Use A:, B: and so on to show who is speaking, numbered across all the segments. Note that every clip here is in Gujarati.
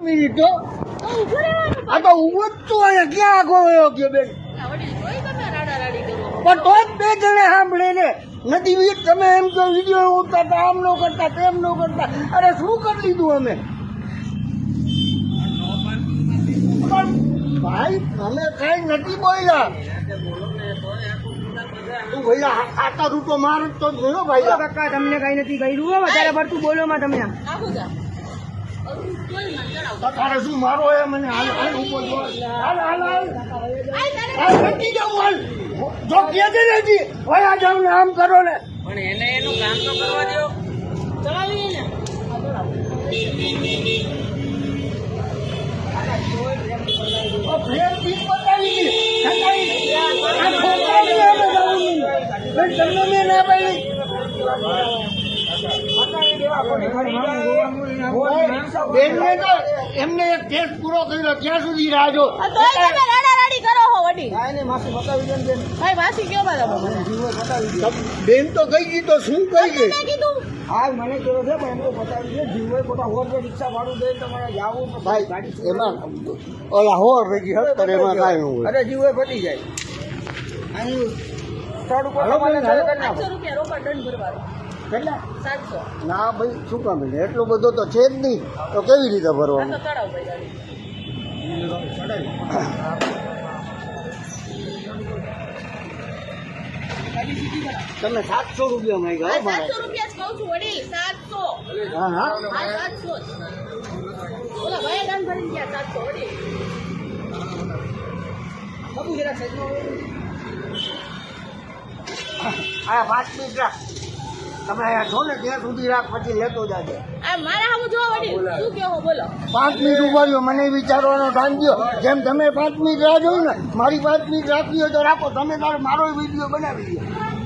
A: મિનિટ તો આ તો ઉભો જ છું અહીંયા ક્યાં આગો ગયો કે બેન પણ તો જ બે જણે સાંભળે ને નથી વીર તમે એમ કહો વિડીયો ઉતારતા આમ નો કરતા તેમ નો કરતા અરે શું કરી લીધું અમે પણ ભાઈ અમે કઈ નથી બોલ્યા તું ભૈયા આટા રૂટો માર તો જોયો ભાઈ
B: કાકા તમને કઈ નથી કર્યું વધારે પડતું બોલો માં તમે
A: તારે શું મારો એ મને હાલ હાલ ઉપર હાલ હાલ હાલ નથી જાઉં હાલ જો કે છે ને જી વયા જાવ ને આમ કરો ને
B: પણ એને એનું કામ તો કરવા દો ચલાવીએ ને
A: એમને એક ટેસ્ટ પૂરો કર્યો ત્યાં સુધી રાહ જો બેન તો કઈ ગઈ તો શું કઈ ગઈ
B: હા મને કેવો છે પણ એમ તો બતાવી છે જીવો ખોટા હોર રિક્ષા ભાડું દે તમારે જાવું
A: ભાઈ એમાં ઓલા હોર રહી હતર એમાં કાંઈ ન હોય
B: અરે જીવો પતી જાય અહીં સ્થળ ઉપર ₹800 રોકડ દંડ ભરવાનો
A: કેટલા
B: 700
A: ના ભાઈ શું કામ એટલો બધો તો છે જ નહીં તો કેવી રીતે ભરવાનું
B: ચડાવ ભાઈ ગાડી
A: તમે 700 રૂપિયા માંગ્યા હો મારે
C: 700 રૂપિયા જ કહું છું વડીલ 700
A: હા હા
C: 700 ઓલા ભાઈ દાન ભરી ગયા 700 વડીલ
B: બાબુ જરા સાઈડમાં
A: આ 5 મિનિટ રાખ તમે અહીંયા છો ને ત્યાં સુધી રાખ પછી લેતો જાજે
C: આ મારા હામું જો વડીલ શું કેવો બોલો
A: 5 મિનિટ ઉભા રહ્યો મને વિચારવાનો ટાઈમ દો જેમ તમે 5 મિનિટ રાહ જોઈ ને મારી 5 મિનિટ રાખવી હોય તો રાખો તમે તારે મારો વિડીયો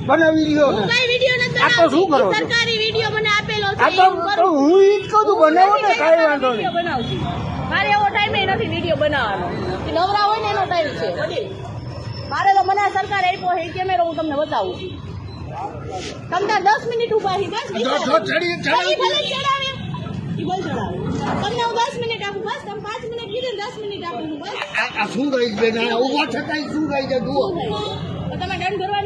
A: બનાવી લ્યો
C: હું કઈ વિડિયો નથી
A: આ તો શું કરો છો?
C: સરકારી વિડિયો મને આપેલો છે
A: આ તો હું ઈ જ કહું છું બનાવો ને કાંઈ વાંધો નહીં
C: વિડિયો બનાવું છું મારે એવો ટાઈમ નથી વિડિયો બનાવવાનો કે નવરા હોય ને એનો ટાઈમ છે વડીલ મારે તો મને સરકાર આપ્યો છે કેમેરો હું તમને બતાવું છું તમને 10 મિનિટ ઉભા છે 10 મિનિટ
A: ચડી
C: ભલે ચડાવે ઈ બોલ ચડાવે તમને હું 10 મિનિટ આપું બસ તમે 5 મિનિટ કીધું 10 મિનિટ આપું છું બસ
A: આ શું ગઈ બેન ઉભા થતા શું ગઈ છે જુઓ
C: તો તમે દંડ ભરવાની